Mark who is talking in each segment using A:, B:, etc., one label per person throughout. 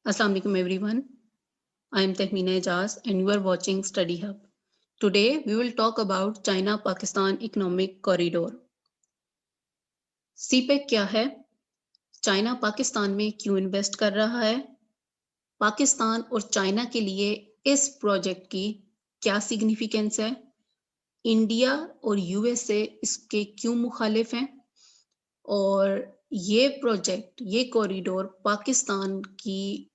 A: Assalamu alaikum everyone. I am Tehmeena Ejaz and you are watching Study Hub. Today we will talk about China-Pakistan Economic Corridor. CPEC क्या है? China Pakistan में क्यों invest कर रहा है? पाकिस्तान और चाइना के लिए इस प्रोजेक्ट की क्या सिग्निफिकेंस है? इंडिया और यूएसए इसके क्यों मुखालिफ हैं? और ये प्रोजेक्ट, ये कॉरिडोर पाकिस्तान की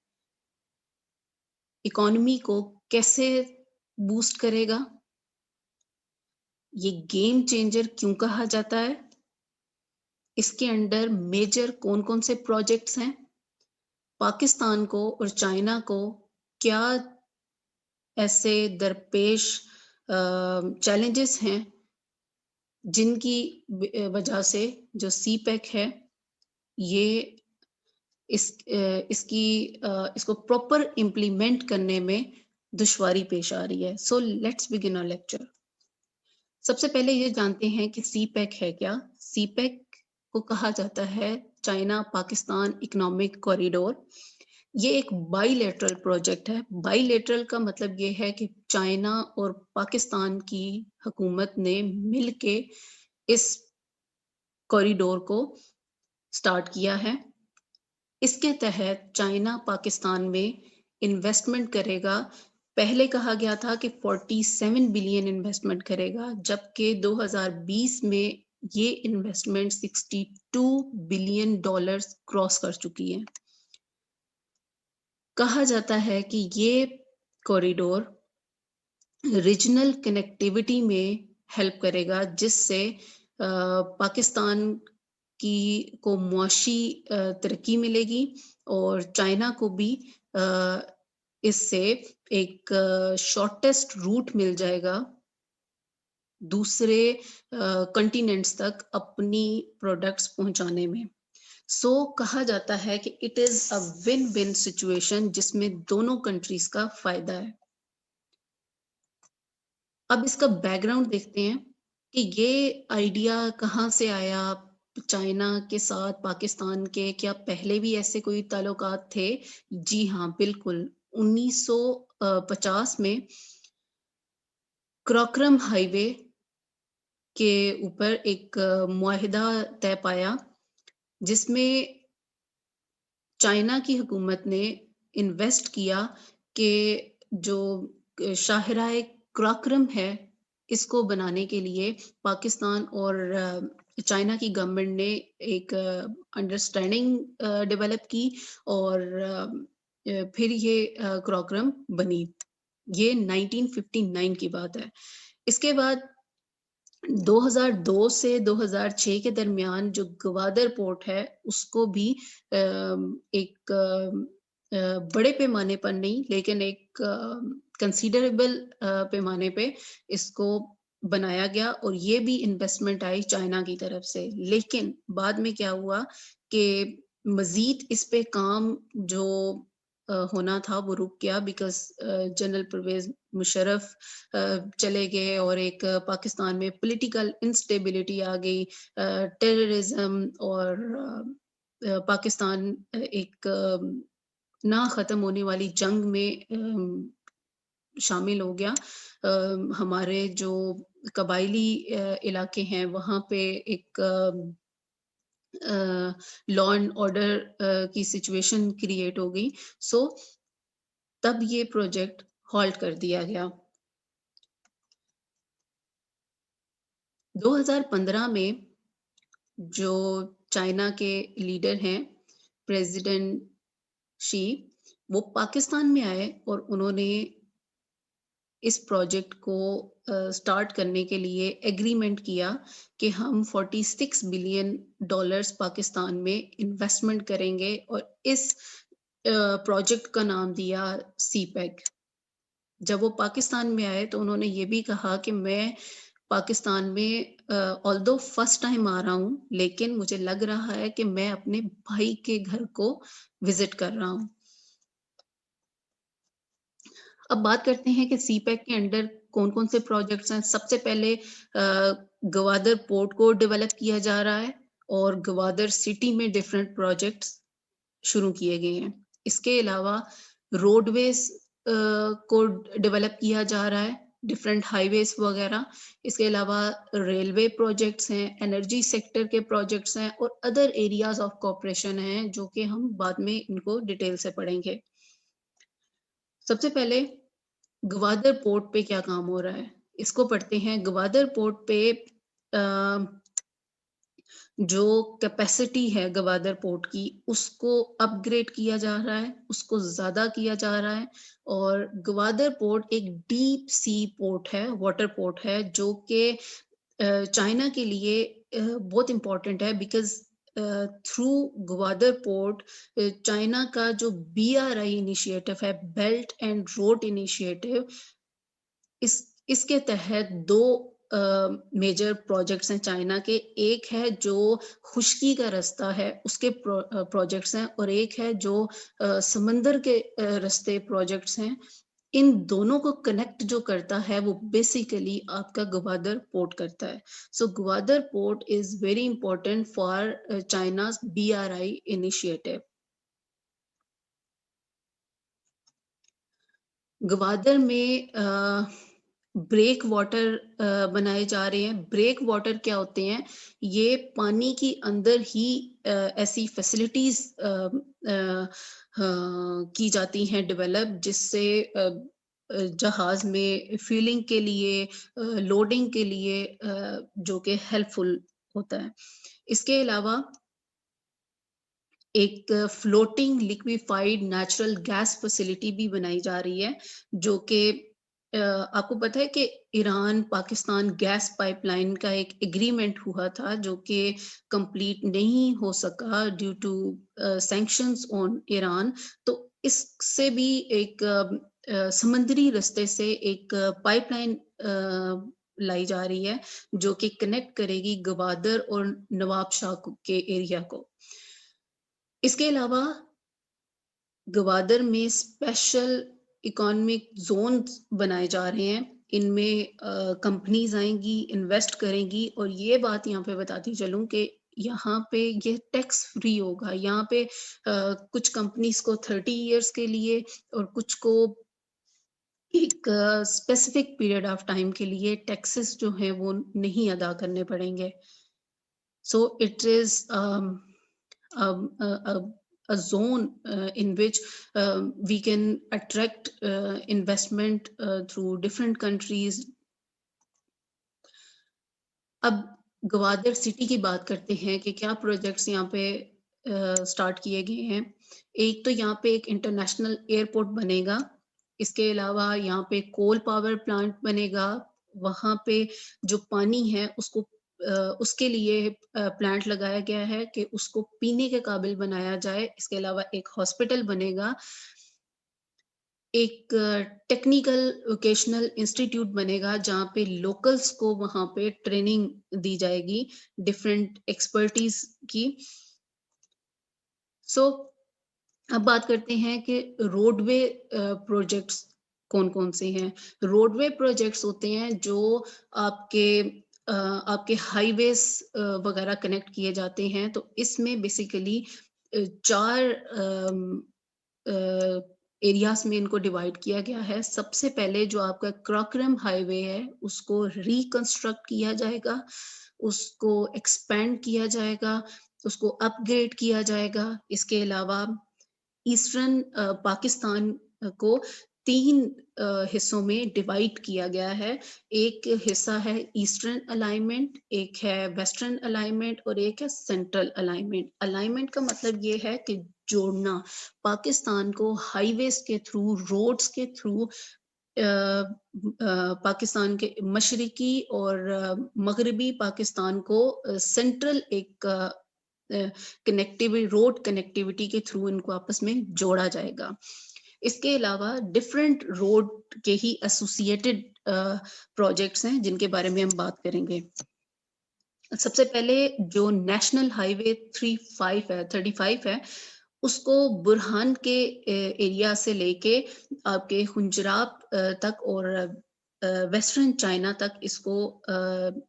A: इकोनॉमी को कैसे बूस्ट करेगा? ये गेम चेंजर क्यों कहा जाता है? इसके अंडर मेजर कौन-कौन से प्रोजेक्ट्स हैं? पाकिस्तान को और चाइना को क्या ऐसे दरपेश चैलेंजेस हैं जिनकी वजह से जो सीपेक है ये इसको प्रॉपर इम्प्लीमेंट करने में दुश्वारी पेश आ रही है। So let's begin our lecture. सबसे पहले ये जानते हैं कि सीपेक है क्या। सीपेक को कहा जाता है चाइना पाकिस्तान इकोनॉमिक कॉरिडोर। ये एक बाईलेटरल प्रोजेक्ट है। बाईलेटरल का मतलब ये है कि चाइना और पाकिस्तान की हुकूमत ने मिलके इस कॉरिडोर को स्टार्ट किया है। इसके तहत चाइना पाकिस्तान में इन्वेस्टमेंट करेगा। पहले कहा गया था कि 47 बिलियन इन्वेस्टमेंट करेगा, जबकि 2020 में ये इन्वेस्टमेंट 62 बिलियन डॉलर्स क्रॉस कर चुकी है। कहा जाता है कि ये कॉरिडोर रीजनल कनेक्टिविटी में हेल्प करेगा, जिससे पाकिस्तान को मुआशी तरक्की मिलेगी और चाइना को भी इससे एक शॉर्टेस्ट रूट मिल जाएगा दूसरे कॉन्टिनेंट्स तक अपनी प्रोडक्ट्स पहुंचाने में। कहा जाता है कि it is a win win situation जिसमें दोनों कंट्रीज का फायदा है। अब इसका बैकग्राउंड देखते हैं कि ये आइडिया कहाँ से आया चाइना के साथ पाकिस्तान के। क्या पहले भी ऐसे कोई ताल्लुकात थे? जी हाँ, बिल्कुल। 1950 में क्राकरम हाईवे के ऊपर एक मुआहिदा तय पाया, जिसमें चाइना की हुकूमत ने इन्वेस्ट किया कि जो शाहराह क्राकरम है, इसको बनाने के लिए पाकिस्तान और चाइना की गवर्नमेंट ने एक अंडरस्टैंडिंग डेवलप की और फिर ये क्राकरम बनी। ये 1959 की बात है। इसके बाद 2002 से 2006 के दरमियान जो गवादर पोर्ट है, उसको भी एक बड़े पैमाने पर नहीं, लेकिन एक कंसीडरेबल पैमाने पे इसको बनाया गया और ये भी इन्वेस्टमेंट आई चाइना की तरफ से। लेकिन बाद में क्या हुआ कि मजीद इस पे काम जो होना था वो रुक गया, बिकॉज जनरल परवेज मुशर्रफ चले गए और एक पाकिस्तान में पॉलिटिकल इंस्टेबिलिटी आ गई, टेररिज्म और पाकिस्तान एक ना ख़त्म होने वाली जंग में शामिल हो गया। हमारे जो कबायली इलाके हैं वहाँ पे एक लॉ एंड ऑर्डर की सिचुएशन क्रिएट हो गई। तब ये प्रोजेक्ट हॉल्ट कर दिया गया। 2015 में जो चाइना के लीडर हैं प्रेसिडेंट शी, वो पाकिस्तान में आए और उन्होंने इस प्रोजेक्ट को स्टार्ट करने के लिए एग्रीमेंट किया कि हम 46 बिलियन डॉलर्स पाकिस्तान में इन्वेस्टमेंट करेंगे और इस प्रोजेक्ट का नाम दिया सीपेक। जब वो पाकिस्तान में आए तो उन्होंने ये भी कहा कि मैं पाकिस्तान में ऑल्दो फर्स्ट टाइम आ रहा हूँ, लेकिन मुझे लग रहा है कि मैं अपने भाई के घर को विजिट कर रहा हूँ। अब बात करते हैं कि सीपेक के अंडर कौन-कौन से प्रोजेक्ट्स हैं। सबसे पहले गवादर पोर्ट को डेवलप किया जा रहा है और गवादर सिटी में डिफरेंट प्रोजेक्ट्स शुरू किए गए हैं। इसके अलावा रोडवेज को डेवलप किया जा रहा है, डिफरेंट हाईवेज वगैरह। इसके अलावा रेलवे प्रोजेक्ट्स हैं, एनर्जी सेक्टर के प्रोजेक्ट्स हैं और अदर एरियाज ऑफ कोऑपरेशन हैं जो कि हम बाद में इनको डिटेल से पढ़ेंगे। सबसे पहले गवादर पोर्ट पे क्या काम हो रहा है, इसको पढ़ते हैं। गवादर पोर्ट पे जो कैपेसिटी है गवादर पोर्ट की, उसको अपग्रेड किया जा रहा है, उसको ज़्यादा किया जा रहा है। और गवादर पोर्ट एक डीप सी पोर्ट है, वाटर पोर्ट है, जो कि चाइना के लिए बहुत इम्पोर्टेंट है, because through Gwadar port China का जो BRI इनिशिएटिव है, बेल्ट एंड रोड इनिशिएटिव, इसके तहत 2 मेजर प्रोजेक्ट्स हैं चाइना के। एक है जो खुश्की का रास्ता है, उसके प्रोजेक्ट्स हैं, और एक है जो समंदर के रास्ते प्रोजेक्ट्स हैं। इन दोनों को कनेक्ट जो करता है वो बेसिकली आपका गवादर पोर्ट करता है। So Gwadar port is very important for China's BRI initiative. Gwadar में ब्रेक वाटर बनाए जा रहे हैं। ब्रेक वाटर क्या होते हैं? ये पानी के अंदर ही ऐसी फैसिलिटीज की जाती हैं डेवलप, जिससे जहाज में फीलिंग के लिए, लोडिंग के लिए जो कि हेल्पफुल होता है। इसके अलावा एक floating liquefied natural gas facility भी बनाई जा रही है, जो कि आपको पता है कि ईरान पाकिस्तान गैस पाइपलाइन का एक एग्रीमेंट हुआ था जो कि कंप्लीट नहीं हो सका due to sanctions on Iran. तो इससे भी एक समुद्री रास्ते से एक पाइपलाइन लाई जा रही है, जो कि कनेक्ट करेगी गवादर और नवाब शाह के एरिया को। इसके अलावा गवादर में स्पेशल इकोनॉमिक जोन्स बनाए जा रहे हैं। इनमें कंपनीज आएंगी, इन्वेस्ट करेंगी, और ये बात यहाँ पे बताती चलूं कि यहाँ पे ये टैक्स फ्री होगा। यहाँ पे कुछ कंपनीज को 30 इयर्स के लिए और कुछ को एक स्पेसिफिक पीरियड ऑफ टाइम के लिए टैक्सेस जो हैं वो नहीं अदा करने पड़ेंगे। So it is a zone in which we can attract investment through different countries. अब गवादर सिटी की बात करते हैं कि क्या प्रोजेक्ट्स यहाँ पे स्टार्ट किए गए हैं। एक तो यहाँ पे एक इंटरनेशनल एयरपोर्ट बनेगा। इसके अलावा यहाँ पे कोल पावर प्लांट बनेगा। वहाँ पे जो पानी है उसको उसके लिए प्लांट लगाया गया है कि उसको पीने के काबिल बनाया जाए। इसके अलावा एक हॉस्पिटल बनेगा, एक टेक्निकल वोकेशनल इंस्टीट्यूट बनेगा जहाँ पे लोकल्स को वहाँ पे ट्रेनिंग दी जाएगी डिफरेंट एक्सपर्टीज की। सो अब बात करते हैं कि रोडवे प्रोजेक्ट्स कौन कौन से हैं। रोडवे प्रोजेक्ट्स होते हैं जो आपके हाईवेज वगैरह कनेक्ट किए जाते हैं। तो इसमें बेसिकली 4 एरियाज में इनको डिवाइड किया गया है। सबसे पहले जो आपका क्रॉकरम हाईवे है उसको रिकंस्ट्रक्ट किया जाएगा, उसको एक्सपेंड किया जाएगा, उसको अपग्रेड किया जाएगा। इसके अलावा ईस्टर्न पाकिस्तान को 3 हिस्सों में डिवाइड किया गया है। एक हिस्सा है ईस्टर्न अलाइनमेंट, एक है वेस्टर्न अलाइनमेंट और एक है सेंट्रल अलाइनमेंट। अलाइनमेंट का मतलब ये है कि जोड़ना पाकिस्तान को हाईवेज के थ्रू, रोड्स के थ्रू पाकिस्तान के मशरिकी और मगरबी पाकिस्तान को सेंट्रल एक कनेक्टिविटी, रोड कनेक्टिविटी के थ्रू इनको आपस में जोड़ा जाएगा। इसके अलावा डिफरेंट रोड के ही एसोसिएटेड प्रोजेक्ट्स हैं जिनके बारे में हम बात करेंगे। सबसे पहले जो नेशनल हाईवे 35 है उसको बुरहान के एरिया से लेके आपके हुंजराब तक और वेस्टर्न चाइना तक इसको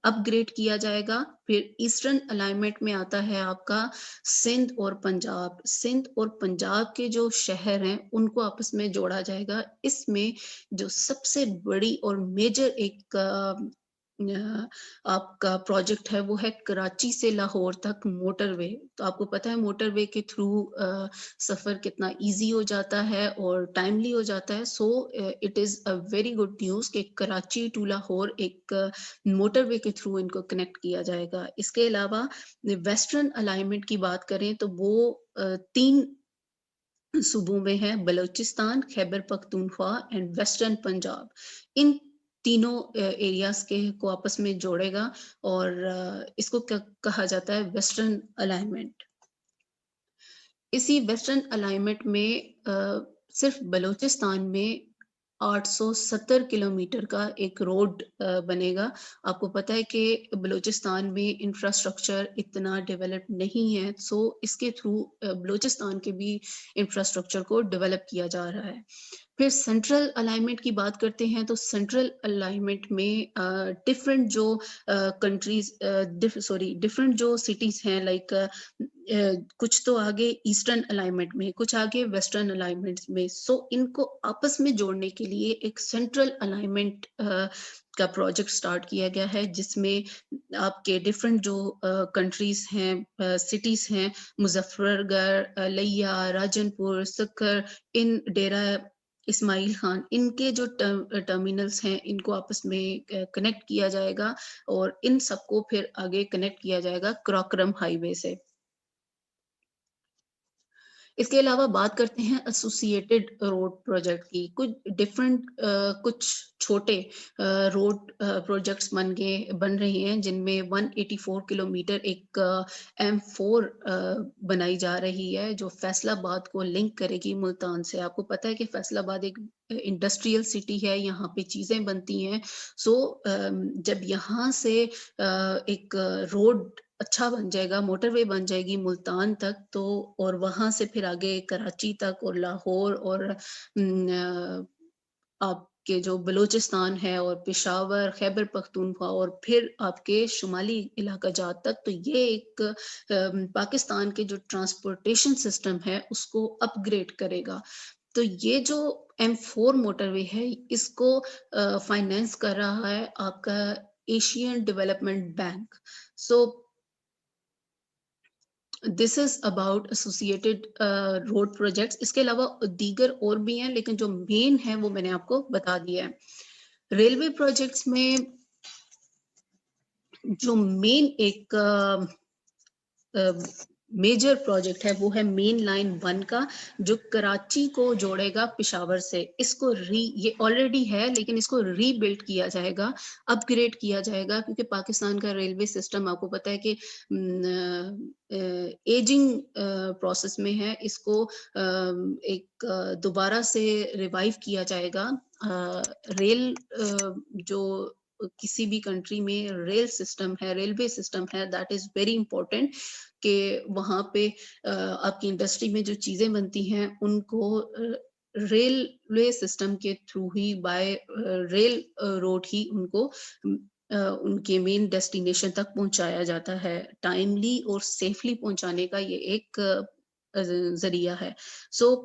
A: अपग्रेड किया जाएगा। फिर ईस्टर्न अलाइनमेंट में आता है आपका सिंध और पंजाब। सिंध और पंजाब के जो शहर हैं उनको आपस में जोड़ा जाएगा। इसमें जो सबसे बड़ी और मेजर एक आपका प्रोजेक्ट है वो है कराची से लाहौर तक मोटरवे। तो आपको पता है मोटरवे के थ्रू सफ़र कितना ईज़ी हो जाता है और टाइमली हो जाता है। So it is a very good news कि कराची टू लाहौर एक मोटरवे के थ्रू इनको कनेक्ट किया जाएगा। इसके अलावा वेस्टर्न अलाइनमेंट की बात करें तो वो 3 सूबों में है, बलूचिस्तान, खैबर पख्तूनख्वा एंड वेस्टर्न पंजाब। इन तीनों एरियाज़ के को आपस में जोड़ेगा और इसको क कहा जाता है वेस्टर्न अलाइनमेंट। इसी वेस्टर्न अलाइनमेंट में सिर्फ बलूचिस्तान में 870 किलोमीटर का एक रोड बनेगा। आपको पता है कि बलूचिस्तान में इंफ्रास्ट्रक्चर इतना डेवलप नहीं है, सो इसके थ्रू बलूचिस्तान के भी इंफ्रास्ट्रक्चर को डेवलप किया जा रहा है। फिर सेंट्रल अलाइनमेंट की बात करते हैं तो सेंट्रल अलाइनमेंट में डिफरेंट जो कंट्रीज डिफरेंट जो सिटीज हैं लाइक कुछ तो आगे ईस्टर्न अलाइनमेंट में, कुछ आगे वेस्टर्न अलाइनमेंट में। सो इनको आपस में जोड़ने के लिए एक सेंट्रल अलाइनमेंट का प्रोजेक्ट स्टार्ट किया गया है, जिसमें आपके डिफरेंट जो कंट्रीज हैं, सिटीज हैं, मुजफ्फरगढ़, लिया, राजनपुर, सक्कर, इन डेरा इस्माइल खान, इनके जो टर्मिनल्स हैं इनको आपस में कनेक्ट किया जाएगा और इन सबको फिर आगे कनेक्ट किया जाएगा क्राकरम हाईवे से। इसके अलावा बात करते हैं एसोसिएटेड रोड प्रोजेक्ट की। कुछ छोटे रोड प्रोजेक्ट्स बन रहे हैं, जिनमें 184 किलोमीटर एक M4 बनाई जा रही है, जो फैसलाबाद को लिंक करेगी मुल्तान से। आपको पता है कि फैसलाबाद एक इंडस्ट्रियल सिटी है, यहाँ पे चीज़ें बनती हैं। सो जब यहाँ से एक रोड अच्छा बन जाएगा, मोटरवे बन जाएगी मुल्तान तक, तो और वहाँ से फिर आगे कराची तक और लाहौर और आपके जो बलूचिस्तान है और पेशावर, खैबर पख्तूनख्वा और फिर आपके शुमाली इलाका जात तक, तो ये एक पाकिस्तान के जो ट्रांसपोर्टेशन सिस्टम है उसको अपग्रेड करेगा। तो ये जो M4 मोटरवे है, इसको फाइनेंस कर रहा है आपका Asian development bank. So this is about associated road projects. इसके अलावा दीगर और भी हैं, लेकिन जो मेन है वो मैंने आपको बता दिया है। रेलवे प्रोजेक्ट्स में जो मेन एक मेजर प्रोजेक्ट है वो है मेन लाइन 1 का, जो कराची को जोड़ेगा पेशावर से। इसको ये ऑलरेडी है, लेकिन इसको रीबिल्ड किया जाएगा, अपग्रेड किया जाएगा, क्योंकि पाकिस्तान का रेलवे सिस्टम आपको पता है कि एजिंग प्रोसेस में है। इसको एक दोबारा से रिवाइव किया जाएगा। रेल जो किसी भी कंट्री में रेल सिस्टम है, रेलवे सिस्टम है, दैट इज वेरी इंपॉर्टेंट कि वहाँ पे आपकी इंडस्ट्री में जो चीजें बनती हैं उनको रेलवे सिस्टम के थ्रू ही बाय रेल रोड ही उनको उनके मेन डेस्टिनेशन तक पहुंचाया जाता है। टाइमली और सेफली पहुंचाने का ये एक जरिया है। सो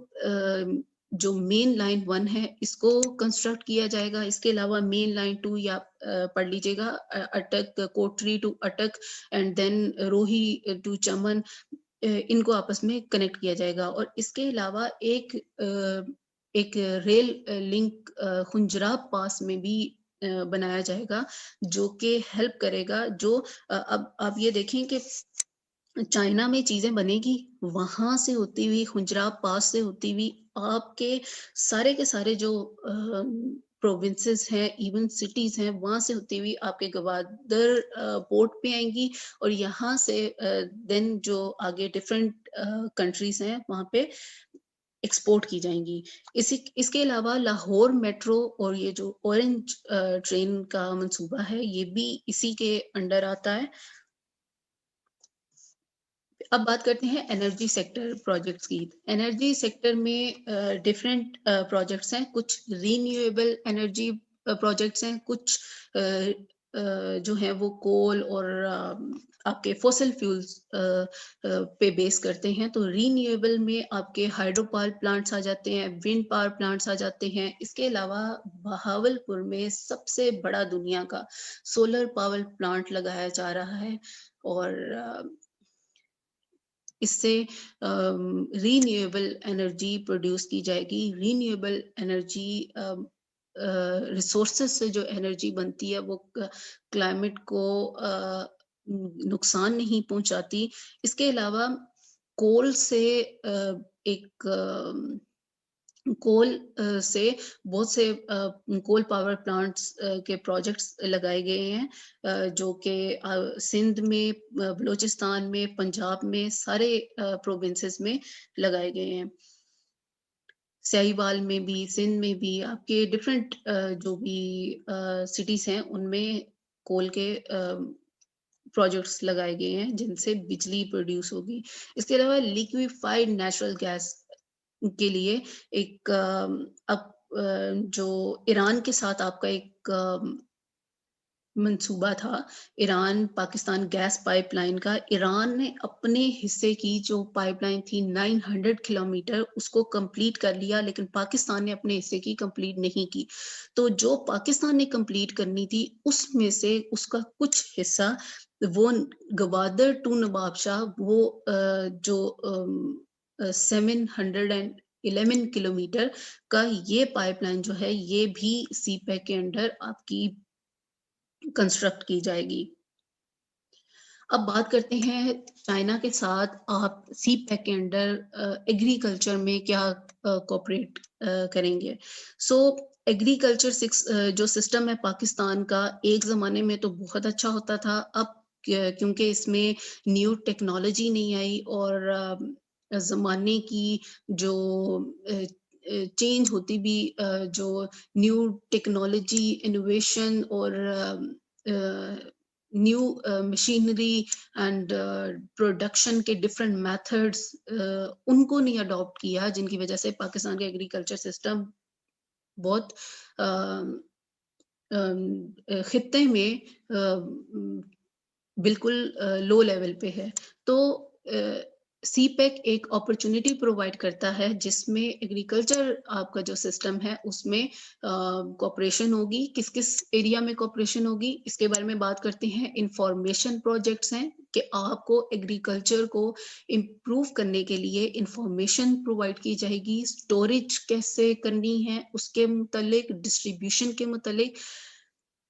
A: जो मेन लाइन 1 है इसको कंस्ट्रक्ट किया जाएगा। इसके अलावा मेन लाइन 2 या पढ़ लीजिएगा, अटक कोटरी टू अटक एंड देन रोही टू चमन, इनको आपस में कनेक्ट किया जाएगा। और इसके अलावा एक रेल लिंक खुंजराब पास में भी बनाया जाएगा, जो कि हेल्प करेगा। जो अब आप ये देखें कि चाइना में चीजें बनेगी, वहां से होती हुई खुंजराब पास से होती हुई आपके सारे के सारे जो प्रोविंसेस हैं, इवन सिटीज हैं, वहां से होती हुई आपके गवादर पोर्ट पे आएंगी और यहाँ से देन जो आगे डिफरेंट कंट्रीज हैं वहां पे एक्सपोर्ट की जाएंगी। इसके अलावा लाहौर मेट्रो और ये जो ऑरेंज ट्रेन का मंसूबा है, ये भी इसी के अंडर आता है। अब बात करते हैं एनर्जी सेक्टर प्रोजेक्ट्स की। एनर्जी सेक्टर में डिफरेंट प्रोजेक्ट्स हैं। कुछ रीन्यूएबल एनर्जी प्रोजेक्ट्स हैं, कुछ जो हैं वो कोल और आपके फॉसिल फ्यूल्स पे बेस करते हैं। तो रीन्यूएबल में आपके हाइड्रो पावर प्लांट्स आ जाते हैं, विंड पावर प्लांट्स आ जाते हैं। इसके अलावा बहावलपुर में सबसे बड़ा दुनिया का सोलर पावर प्लांट लगाया जा रहा है और इससे रीन्यूएबल एनर्जी प्रोड्यूस की जाएगी। रीन्यूएबल एनर्जी रिसोर्सेस से जो एनर्जी बनती है वो क्लाइमेट को नुकसान नहीं पहुंचाती। इसके अलावा कोल से एक कोल से बहुत से कोल पावर प्लांट्स के प्रोजेक्ट्स लगाए गए हैं, जो कि सिंध में, बलूचिस्तान में, पंजाब में, सारे प्रोविंसेस में लगाए गए हैं। सहीवाल में भी, सिंध में भी, आपके डिफरेंट जो भी सिटीज हैं उनमें कोल के प्रोजेक्ट्स लगाए गए हैं जिनसे बिजली प्रोड्यूस होगी। इसके अलावा लिक्विफाइड नेचुरल गैस के लिए एक जो ईरान के साथ आपका एक मंसूबा था, ईरान पाकिस्तान गैस पाइपलाइन का। ईरान ने अपने हिस्से की जो पाइपलाइन थी 900 किलोमीटर उसको कंप्लीट कर लिया, लेकिन पाकिस्तान ने अपने हिस्से की कंप्लीट नहीं की। तो जो पाकिस्तान ने कंप्लीट करनी थी उसमें से उसका कुछ हिस्सा वो गवादर टू नवाबशाह वो जो 711 किलोमीटर का ये पाइपलाइन जो है ये भी सीपैक के अंडर आपकी कंस्ट्रक्ट की जाएगी। अब बात करते हैं चाइना के साथ आप सीपैक के अंडर एग्रीकल्चर में क्या कोऑपरेट करेंगे। सो एग्रीकल्चर जो सिस्टम है पाकिस्तान का, एक ज़माने में तो बहुत अच्छा होता था। अब क्योंकि इसमें न्यू टेक्नोलॉजी नहीं आई और ज़माने की जो चेंज होती भी जो न्यू टेक्नोलॉजी, इनोवेशन और न्यू मशीनरी एंड प्रोडक्शन के डिफरेंट मेथड्स उनको नहीं अडॉप्ट किया, जिनकी वजह से पाकिस्तान का एग्रीकल्चर सिस्टम बहुत खित्ते में बिल्कुल लो लेवल पे है। तो सीपैक एक अपॉर्चुनिटी प्रोवाइड करता है जिसमें एग्रीकल्चर आपका जो सिस्टम है उसमें कोऑपरेशन होगी। किस किस एरिया में कोऑपरेशन होगी इसके बारे में बात करते हैं। इंफॉर्मेशन प्रोजेक्ट्स हैं कि आपको एग्रीकल्चर को इम्प्रूव करने के लिए इंफॉर्मेशन प्रोवाइड की जाएगी, स्टोरेज कैसे करनी है उसके मुतालिक, डिस्ट्रीब्यूशन के मुतालिक।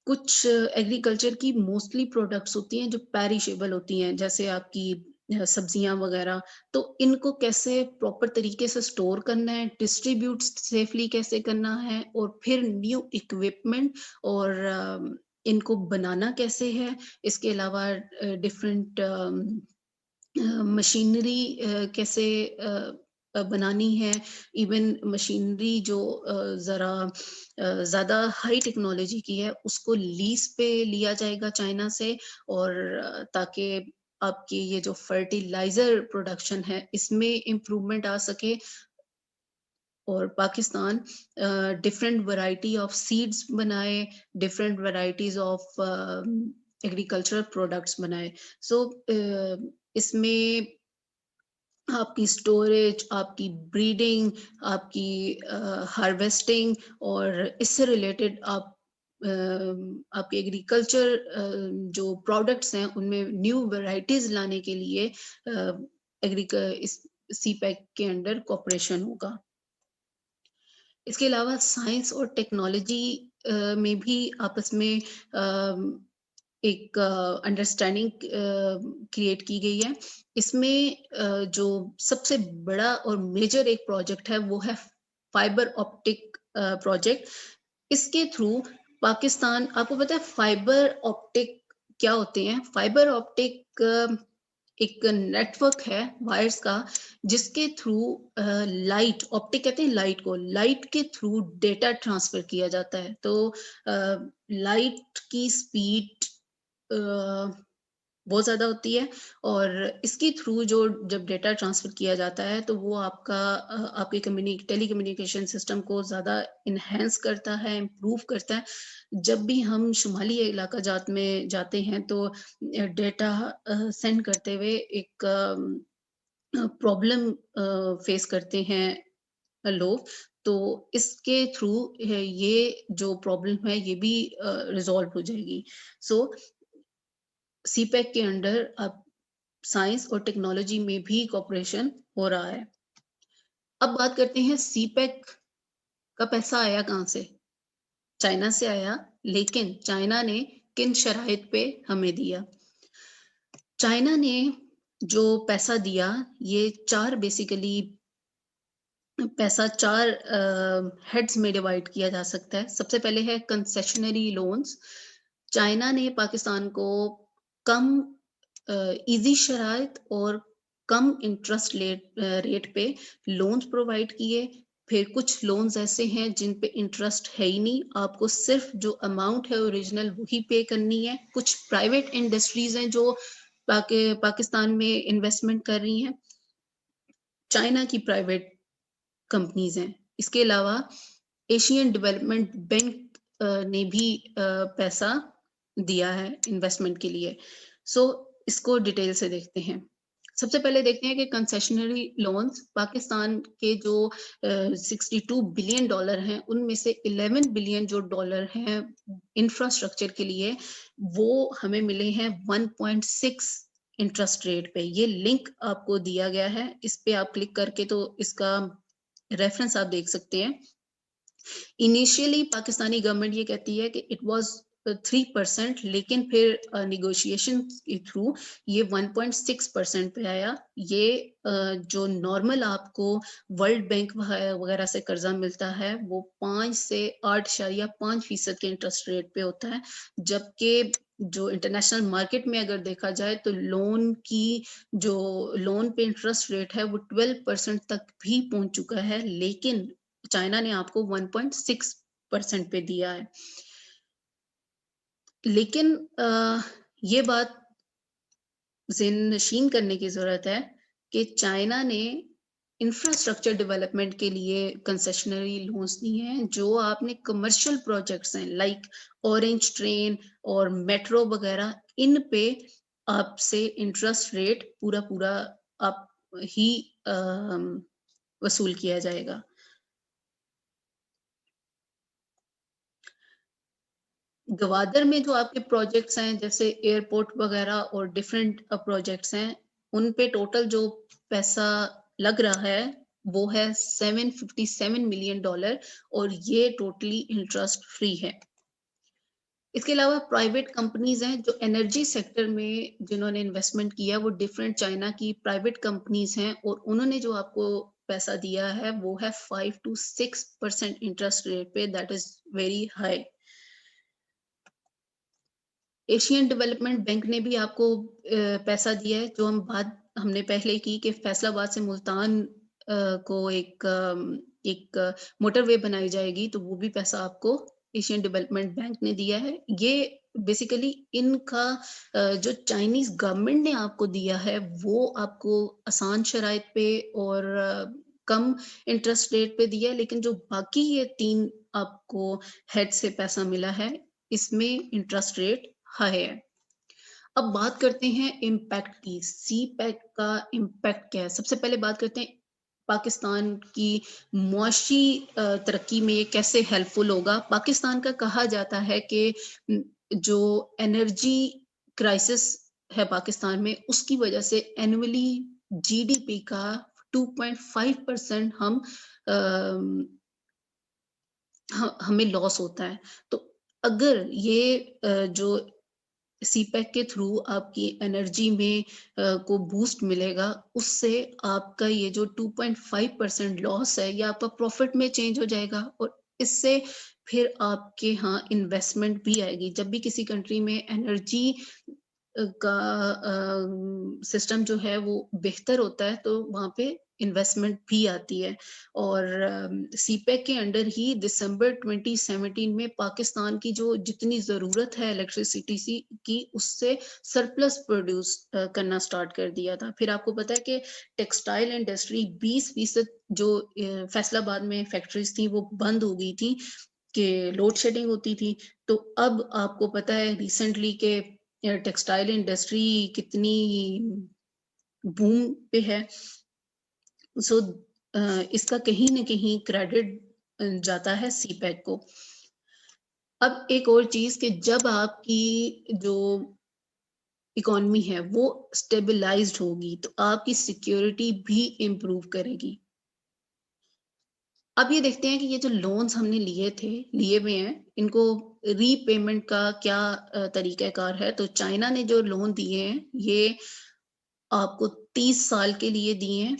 A: कुछ एग्रीकल्चर की मोस्टली प्रोडक्ट्स होती हैं जो पेरिशेबल होती हैं, जैसे आपकी सब्जियां वगैरह। तो इनको कैसे प्रॉपर तरीके से स्टोर करना है, डिस्ट्रीब्यूट सेफली कैसे करना है, और फिर न्यू इक्विपमेंट और इनको बनाना कैसे है। इसके अलावा डिफरेंट मशीनरी कैसे बनानी है। इवन मशीनरी जो ज़रा ज़्यादा हाई टेक्नोलॉजी की है उसको लीज पे लिया जाएगा चाइना से, और ताकि आपकी ये जो फर्टिलाइजर प्रोडक्शन है इसमें इम्प्रूवमेंट आ सके, और Pakistan different variety of seeds बनाए, different varieties of agricultural products बनाए। सो इसमें आपकी स्टोरेज, आपकी ब्रीडिंग, आपकी हार्वेस्टिंग और इससे रिलेटेड आपके एग्रीकल्चर जो प्रोडक्ट्स हैं उनमें न्यू वैरायटीज लाने के लिए इस सीपैक के अंडर कोऑपरेशन होगा। इसके अलावा साइंस और टेक्नोलॉजी में भी आपस में एक अंडरस्टैंडिंग क्रिएट की गई है। इसमें जो सबसे बड़ा और मेजर एक प्रोजेक्ट है वो है फाइबर ऑप्टिक प्रोजेक्ट। इसके थ्रू पाकिस्तान, आपको पता है फाइबर ऑप्टिक क्या होते हैं? फाइबर ऑप्टिक एक नेटवर्क है वायर्स का जिसके थ्रू लाइट, ऑप्टिक कहते हैं लाइट को, लाइट के थ्रू डेटा ट्रांसफर किया जाता है। तो लाइट की स्पीड बहुत ज़्यादा होती है और इसके थ्रू जो जब डेटा ट्रांसफ़र किया जाता है तो वो आपके टेलीकम्युनिकेशन सिस्टम को ज़्यादा एनहांस करता है, इम्प्रूव करता है। जब भी हम शुमाली इलाका जात में जाते हैं तो डेटा सेंड करते हुए एक प्रॉब्लम फेस करते हैं लोग, तो इसके थ्रू ये जो प्रॉब्लम है ये भी रिज़ॉल्व हो जाएगी। सो सीपैक के अंडर अब साइंस और टेक्नोलॉजी में भी कोऑपरेशन हो रहा है। अब बात करते हैं सीपैक का पैसा आया कहाँ से? चाइना से आया, लेकिन चाइना ने किन शराइत पे हमें दिया? चाइना ने जो पैसा दिया, ये 4 बेसिकली पैसा 4 हेड्स में डिवाइड किया जा सकता है। सबसे पहले है कंसेशनरी लोन्स। चाइना ने पाकिस्तान को कम ईज़ी शराइत और कम इंटरेस्ट रेट पे लोन्स प्रोवाइड किए। फिर कुछ लोन्स ऐसे हैं जिन पे इंटरेस्ट है ही नहीं, आपको सिर्फ़ जो अमाउंट है ओरिजिनल वही पे करनी है। कुछ प्राइवेट इंडस्ट्रीज़ हैं जो पाकिस्तान में इन्वेस्टमेंट कर रही हैं, चाइना की प्राइवेट कंपनीज़ हैं। इसके अलावा एशियन डेवलपमेंट बैंक ने भी पैसा दिया है इन्वेस्टमेंट के लिए। सो इसको डिटेल से देखते हैं। सबसे पहले देखते हैं कि कंसेशनरी लोन्स पाकिस्तान के जो 62 बिलियन डॉलर हैं, उनमें से 11 बिलियन जो डॉलर हैं इंफ्रास्ट्रक्चर के लिए, वो हमें मिले हैं 1.6 इंटरेस्ट रेट पे। ये लिंक आपको दिया गया है, इस पे आप क्लिक करके तो इसका रेफरेंस आप देख सकते हैं। इनिशियली पाकिस्तानी गवर्नमेंट ये कहती है कि इट वाज़ 3% लेकिन फिर नेगोशिएशन के थ्रू ये 1.6% पे आया। ये जो नॉर्मल आपको वर्ल्ड बैंक वगैरह से कर्जा मिलता है वो 5 से 8.5% के इंटरेस्ट रेट पे होता है। जबकि जो इंटरनेशनल मार्केट में अगर देखा जाए तो जो लोन पे इंटरेस्ट रेट है वो 12% तक भी पहुंच चुका है, लेकिन चाइना ने आपको 1.6% पे दिया है। लेकिन ये बात ज़हन-नशीन करने की ज़रूरत है कि चाइना ने इंफ्रास्ट्रक्चर डेवलपमेंट के लिए कंसेशनरी लोन्स दिए हैं, जो आपने कमर्शियल प्रोजेक्ट्स हैं लाइक ऑरेंज ट्रेन और मेट्रो वगैरह, इन पे आपसे इंटरेस्ट रेट पूरा-पूरा आप ही वसूल किया जाएगा। गवादर में जो आपके प्रोजेक्ट्स हैं जैसे एयरपोर्ट वगैरह और डिफरेंट प्रोजेक्ट्स हैं, उन पे टोटल जो पैसा लग रहा है वो है 757 मिलियन डॉलर और ये टोटली इंटरेस्ट फ्री है। इसके अलावा प्राइवेट कंपनीज हैं जो एनर्जी सेक्टर में जिन्होंने इन्वेस्टमेंट किया, वो डिफरेंट चाइना की प्राइवेट कंपनीज हैं और उन्होंने जो आपको पैसा दिया है वो है 5 to 6% इंटरेस्ट रेट पे, that is very high. Asian development bank ने भी आपको पैसा दिया है, जो हमने पहले की कि फैसलाबाद से मुल्तान को एक मोटरवे बनाई जाएगी, तो वो भी पैसा आपको एशियन डेवलपमेंट बैंक ने दिया है। ये बेसिकली इनका जो चाइनीज़ गवर्नमेंट ने आपको दिया है, वो आपको आसान शराइत पे और कम इंटरेस्ट रेट पे दिया है, लेकिन जो बाकी ये 3 आपको हेड से पैसा मिला है, इसमें इंटरेस्ट रेट हाई है। अब बात करते हैं इम्पैक्ट की। सीपैक का इम्पैक्ट क्या है? सबसे पहले बात करते हैं पाकिस्तान की मुआशी तरक्की में ये कैसे हेल्पफुल होगा। पाकिस्तान का कहा जाता है कि जो एनर्जी क्राइसिस है पाकिस्तान में, उसकी वजह से एनुअली जीडीपी का 2.5% अम, हमें लॉस होता है। तो अगर ये जो सीपैक के थ्रू आपकी एनर्जी में को बूस्ट मिलेगा, उससे आपका ये जो 2.5% लॉस है, ये आपका प्रॉफिट में चेंज हो जाएगा और इससे फिर आपके यहाँ इन्वेस्टमेंट भी आएगी। जब भी किसी कंट्री में एनर्जी का सिस्टम जो है वो बेहतर होता है, तो वहाँ पे इन्वेस्टमेंट भी आती है। और सीपेक के अंडर ही दिसंबर 2017 में पाकिस्तान की जो जितनी ज़रूरत है इलेक्ट्रिसिटी की, उससे सरप्लस प्रोड्यूस करना स्टार्ट कर दिया था। फिर आपको पता है कि टेक्सटाइल इंडस्ट्री 20% जो फैसलाबाद में फैक्ट्रीज थी वो बंद हो गई थी कि लोड शेडिंग होती थी। तो अब आपको पता है रिसेंटली के टेक्सटाइल इंडस्ट्री कितनी बूम पे है। सो इसका कहीं न कहीं क्रेडिट जाता है सीपेक को। अब एक और चीज़ कि जब आपकी जो इकोनॉमी है वो स्टेबलाइज्ड होगी तो आपकी सिक्योरिटी भी इम्प्रूव करेगी। अब ये देखते हैं कि ये जो लोन्स हमने लिए हुए हैं, इनको रीपेमेंट का क्या तरीक़ाकार है। तो चाइना ने जो लोन दिए हैं, ये आपको 30 साल के लिए दिए हैं।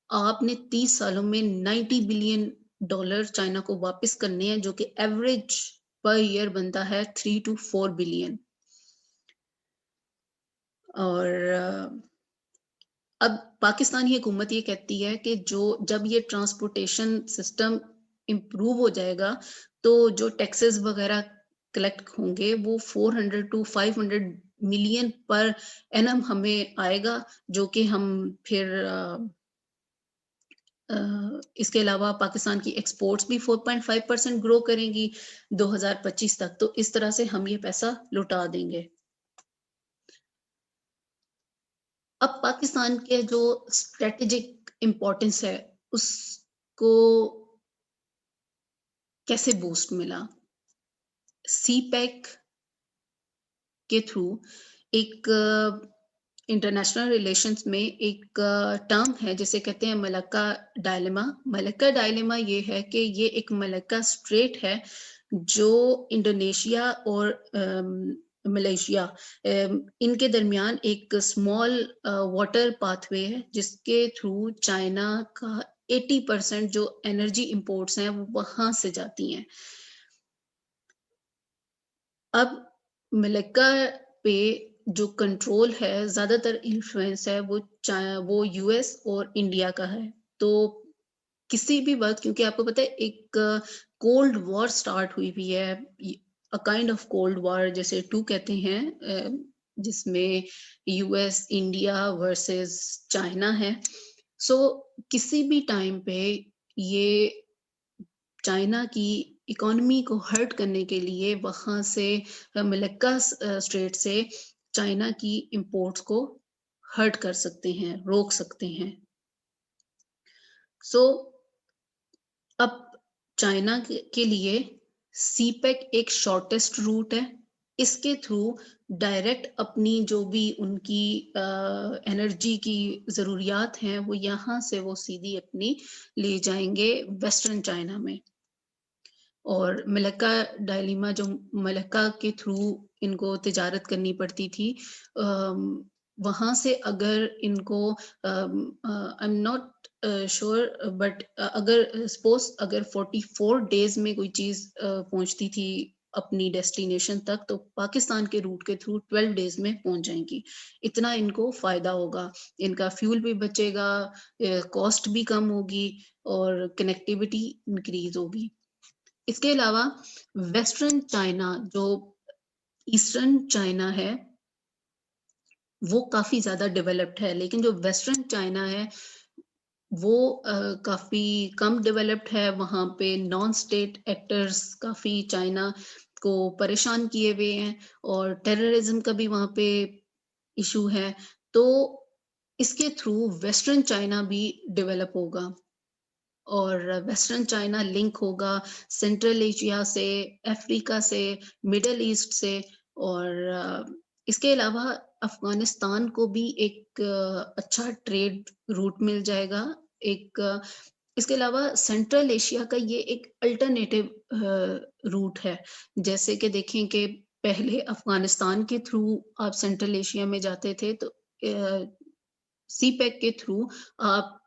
A: आपने 30 सालों में $90 बिलियन चाइना को वापस करने हैं, जो कि एवरेज पर ईयर बनता है 3 टू 4 बिलियन। और अब पाकिस्तानी हुकूमत ये कहती है कि जब ये ट्रांसपोर्टेशन सिस्टम इम्प्रूव हो जाएगा, तो जो टैक्सेस वगैरह कलेक्ट होंगे वो 400 टू 500 मिलियन पर एनम हमें आएगा, जो कि हम फिर इसके अलावा पाकिस्तान की एक्सपोर्ट्स भी 4.5% ग्रो करेंगी 2025 तक। तो इस तरह से हम ये पैसा लौटा देंगे। अब पाकिस्तान के जो स्ट्रेटेजिक इम्पोर्टेंस है, उसको कैसे बूस्ट मिला? सीपेक के थ्रू एक इंटरनेशनल रिलेशंस में एक टर्म है जिसे कहते हैं मलक्का डायलेमा। मलक्का डायलेमा ये है कि ये एक मलक्का स्ट्रेट है जो इंडोनेशिया और मलेशिया इनके दरमियान एक स्मॉल वाटर पाथवे है जिसके थ्रू चाइना का 80% जो एनर्जी इंपोर्ट्स हैं वो वहां से जाती हैं। अब मलक्का पे जो कंट्रोल है, ज़्यादातर इन्फ्लुएंस है वो यूएस और इंडिया का है। तो किसी भी वक़्त, क्योंकि आपको पता है एक कोल्ड वॉर स्टार्ट हुई हुई है, a kind of cold war जैसे 2 कहते हैं, जिसमें यूएस, इंडिया वर्सेस चाइना है। सो किसी भी टाइम पे ये चाइना की इकोनॉमी को हर्ट करने के लिए वहाँ से मलक्का स्ट्रेट से चाइना की इंपोर्ट्स को हर्ट कर सकते हैं, रोक सकते हैं। सो अब चाइना के लिए सीपेक एक शॉर्टेस्ट रूट है। इसके थ्रू डायरेक्ट अपनी जो भी उनकी एनर्जी की ज़रूरियात हैं, वो यहाँ से वो सीधी अपनी ले जाएँगे वेस्टर्न चाइना में। और मलक्का डायलीमा जो मलक्का के थ्रू इनको तिजारत करनी पड़ती थी, वहाँ से अगर इनको I am not sure but अगर सपोज अगर 44 डेज में कोई चीज़ पहुँचती थी अपनी डेस्टिनेशन तक, तो पाकिस्तान के रूट के थ्रू 12 डेज में पहुँच जाएँगी। इतना इनको फ़ायदा होगा, इनका फ्यूल भी बचेगा, कॉस्ट भी कम होगी और कनेक्टिविटी इंक्रीज़ होगी। इसके अलावा वेस्टर्न चाइना जो ईस्टर्न चाइना है, वो काफ़ी ज़्यादा डेवलप्ड है, लेकिन जो वेस्टर्न चाइना है, वो काफ़ी कम डेवलप्ड है। वहाँ पे नॉन स्टेट एक्टर्स काफ़ी चाइना को परेशान किए हुए हैं और टेररिज़्म का भी वहाँ पे इश्यू है। तो इसके थ्रू वेस्टर्न चाइना भी डेवलप होगा और वेस्टर्न चाइना लिंक होगा सेंट्रल एशिया से, अफ्रीका से, मिडल ईस्ट से। और इसके अलावा अफ़गानिस्तान को भी एक अच्छा ट्रेड रूट मिल जाएगा। एक इसके अलावा सेंट्रल एशिया का ये एक अल्टरनेटिव रूट है। जैसे कि देखें कि पहले अफ़गानिस्तान के थ्रू आप सेंट्रल एशिया में जाते थे, तो सीपेक के थ्रू आप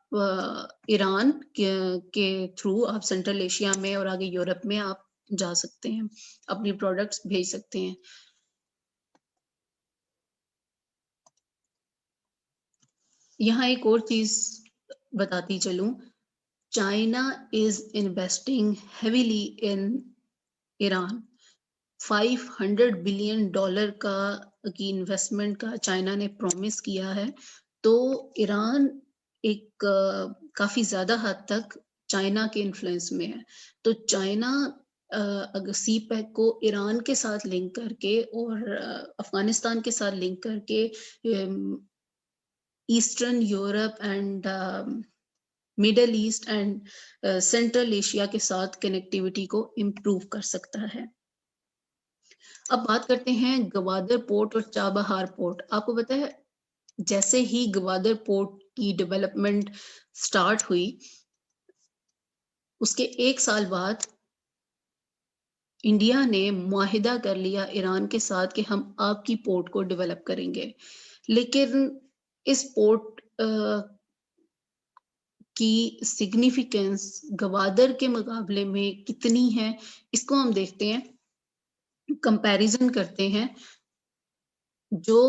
A: ईरान के थ्रू आप सेंट्रल एशिया में और आगे यूरोप में आप जा सकते हैं, अपनी प्रोडक्ट्स भेज सकते हैं। यहाँ एक और चीज़ बताती चलूं, China is investing heavily in Iran. $500 billion की इन्वेस्टमेंट का चाइना ने प्रॉमिस किया है। तो ईरान एक काफी ज्यादा हद तक चाइना के इन्फ्लुएंस में है। तो चाइना अगर सी पैक को ईरान के साथ लिंक करके और अफगानिस्तान के साथ लिंक करके eastern Europe and middle east and central Asia के साथ कनेक्टिविटी को इम्प्रूव कर सकता है। अब बात करते हैं गवादर पोर्ट और चाबहार पोर्ट। आपको पता है, जैसे ही गवादर पोर्ट की डेवलपमेंट स्टार्ट हुई, उसके 1 साल बाद इंडिया ने मुआहिदा कर लिया ईरान के साथ कि हम आपकी पोर्ट को डेवलप करेंगे। लेकिन इस पोर्ट की सिग्निफिकेंस गवादर के मुकाबले में कितनी है, इसको हम देखते हैं, कंपैरिजन करते हैं। जो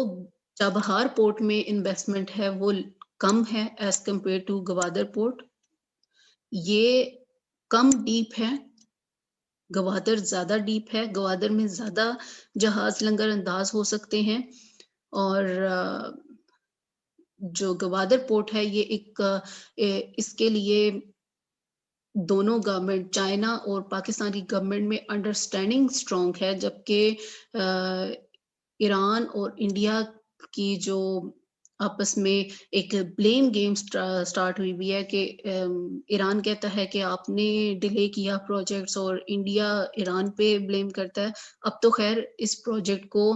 A: चाबहार पोर्ट में इन्वेस्टमेंट है वो कम है as compared to Gwadar port. ये कम डीप है, गवादर ज्यादा डीप है। गवादर में ज्यादा जहाज लंगर अंदाज हो सकते हैं। और जो गवादर पोर्ट है ये इसके लिए दोनों गवर्नमेंट, चाइना और पाकिस्तान की गवर्नमेंट में अंडरस्टैंडिंग स्ट्रॉन्ग है। जबकि ईरान और इंडिया की जो आपस में एक ब्लेम गेम स्टार्ट हुई भी है कि ईरान कहता है कि आपने डिले किया प्रोजेक्ट्स, और इंडिया ईरान पे ब्लेम करता है। अब तो खैर इस प्रोजेक्ट को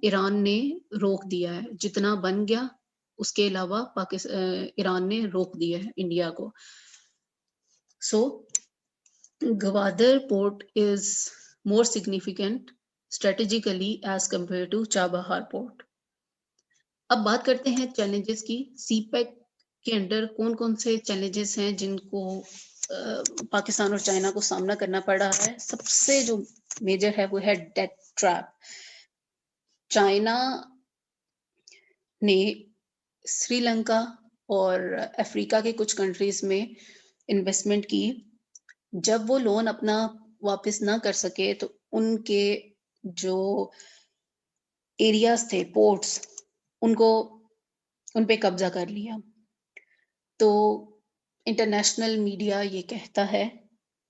A: ईरान ने रोक दिया है, जितना बन गया उसके अलावा ईरान ने रोक दिया है इंडिया को। So, Gwadar port is more significant strategically as compared to Chabahar port. अब बात करते हैं चैलेंजेस की। सीपैक के अंडर कौन कौन से चैलेंजेस हैं जिनको पाकिस्तान और चाइना को सामना करना पड़ रहा है। सबसे जो मेजर है वो है डेट ट्रैप। चाइना ने श्रीलंका और अफ्रीका के कुछ कंट्रीज में इन्वेस्टमेंट की। जब वो लोन अपना वापस ना कर सके तो उनके जो एरियाज थे, पोर्ट्स, उन पे कब्जा कर लिया। तो इंटरनेशनल मीडिया ये कहता है,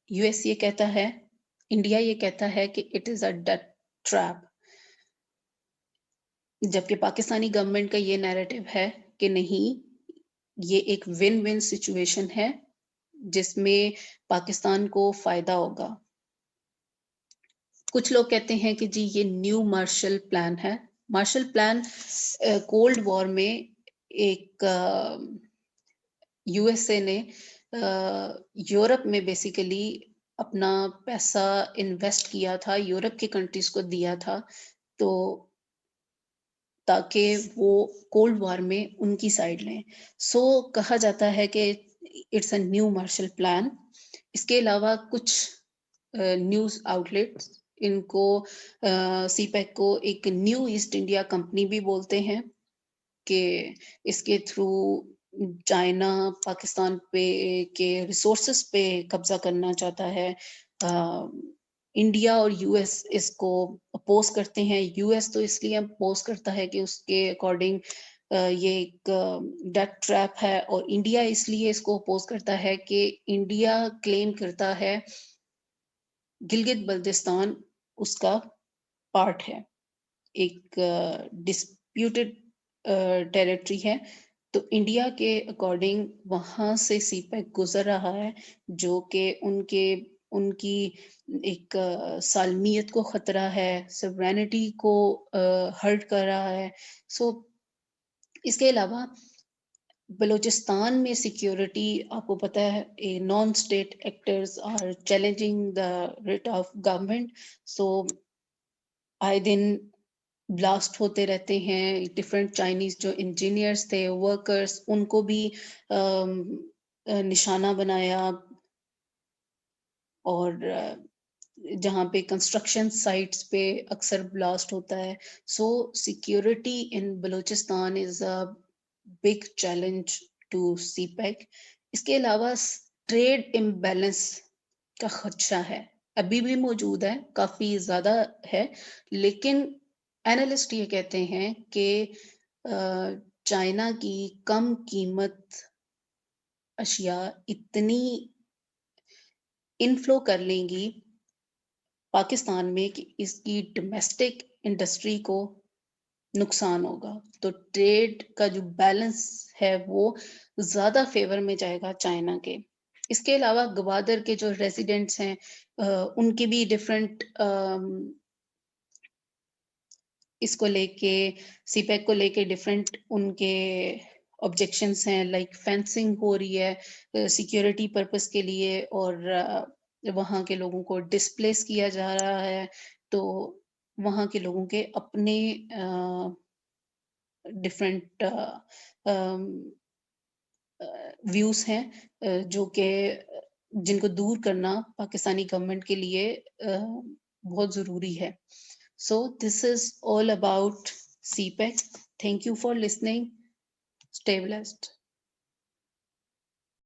A: यूएस ये कहता है, इंडिया ये कहता है कि it is a debt trap. जबकि पाकिस्तानी गवर्नमेंट का ये नैरेटिव है कि नहीं, ये एक विन विन सिचुएशन है जिसमें पाकिस्तान को फायदा होगा। कुछ लोग कहते हैं कि जी ये न्यू मार्शल प्लान है। मार्शल प्लान कोल्ड वॉर में एक यूएसए ने यूरोप में बेसिकली अपना पैसा इन्वेस्ट किया था, यूरोप के कंट्रीज को दिया था, तो ताकि वो कोल्ड वॉर में उनकी साइड लें। सो कहा जाता है कि it's a new Marshall plan. इसके अलावा कुछ न्यूज आउटलेट्स इनको सीपैक को एक न्यू ईस्ट इंडिया कंपनी भी बोलते हैं कि इसके थ्रू चाइना पाकिस्तान पे के रिसोर्सेस पे कब्जा करना चाहता है। इंडिया और यूएस इसको अपोज करते हैं। यूएस तो इसलिए अपोज करता है कि उसके अकॉर्डिंग ये एक डेट ट्रैप है, और इंडिया इसलिए इसको अपोज करता है कि इंडिया क्लेम करता है गिलगित बल्तिस्तान उसका पार्ट है, एक डिस्प्यूटेड टेरिटरी है। तो इंडिया के अकॉर्डिंग वहां से सीपैक गुजर रहा है, जो कि उनकी एक सालमियत को खतरा है, सवरेनिटी को हर्ट कर रहा है। सो इसके अलावा बलूचिस्तान में सिक्योरिटी, आपको पता है non state actors are challenging the writ of government. So आए दिन ब्लास्ट होते रहते हैं। डिफरेंट चाइनीज जो इंजीनियर्स थे, वर्कर्स, उनको भी निशाना बनाया। और जहाँ पे कंस्ट्रक्शन साइट्स पे अक्सर ब्लास्ट होता है। So security in Balochistan is a big challenge to CPEC. इसके अलावा ट्रेड इम्बैलेंस का खदशा है, अभी भी मौजूद है, काफ़ी ज़्यादा है, लेकिन एनालिस्ट ये कहते हैं कि चाइना की कम कीमत अशिया इतनी इन्फ्लो कर लेंगी पाकिस्तान में कि इसकी डोमेस्टिक इंडस्ट्री को नुकसान होगा। तो ट्रेड का जो बैलेंस है वो ज़्यादा फ़ेवर में जाएगा चाइना के। इसके अलावा गवादर के जो रेज़िडेंट्स हैं उनके भी डिफरेंट इसको लेके सीपेक को लेके डिफरेंट उनके ऑब्जेक्शंस हैं, लाइक फेंसिंग हो रही है सिक्योरिटी पर्पस के लिए, और वहाँ के लोगों को डिस्प्लेस किया जा रहा है। तो वहाँ के लोगों के अपने डिफरेंट व्यूज़ हैं जो कि जिनको दूर करना पाकिस्तानी गवर्नमेंट के लिए बहुत ज़रूरी है। So this is all about CPEC. Thank you for listening. Stay blessed.